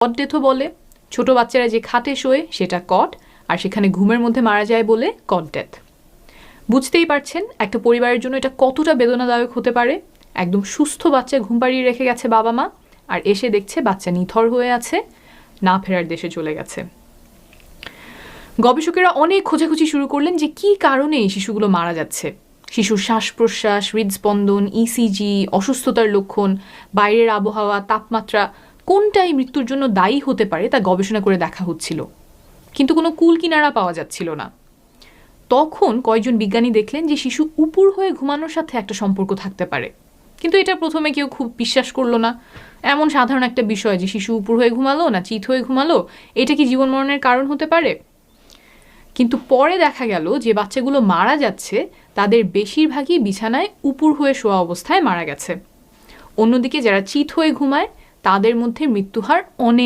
কট ডেথও বলে। ছোট বাচ্চারা যে খাটে শোয় সেটা কট, আর সেখানে ঘুমের মধ্যে মারা যায় বলে কট ডেথ। বুঝতেই পারছেন একটা পরিবারের জন্য এটা কতটা বেদনাদায়ক হতে পারে। একদম সুস্থ বাচ্চা ঘুম পাড়িয়ে রেখে গেছে বাবা মা, আর এসে দেখছে বাচ্চা নিথর হয়ে আছে, না ফেরার দেশে চলে গেছে। গবেষকেরা অনেক খোঁজাখুঁজি শুরু করলেন যে কী কারণে এই শিশুগুলো মারা যাচ্ছে। শিশুর শ্বাস প্রশ্বাস, হৃদস্পন্দন, ইসিজি, অসুস্থতার লক্ষণ, বাইরের আবহাওয়া, তাপমাত্রা, কোনটাই মৃত্যুর জন্য দায়ী হতে পারে তা গবেষণা করে দেখা হচ্ছিল, কিন্তু কোনো কুল কিনারা পাওয়া যাচ্ছিল না। তখন কয়েকজন বিজ্ঞানী দেখলেন যে শিশু উপুর হয়ে ঘুমানোর সাথে একটা সম্পর্ক থাকতে পারে, কিন্তু এটা প্রথমে কেউ খুব বিশ্বাস করলো না। এমন সাধারণ একটা বিষয় যে শিশু উপুর হয়ে ঘুমালো না চিত হয়ে ঘুমালো, এটা কি জীবন মরণের কারণ হতে পারে? কিন্তু পরে দেখা গেল যে বাচ্চাগুলো মারা যাচ্ছে তাদের বেশিরভাগই বিছানায় উপুর হয়ে শোয়া অবস্থায় মারা গেছে। অন্যদিকে যারা চিত হয়ে ঘুমায় তাদের মধ্যে মৃত্যুহার অনেক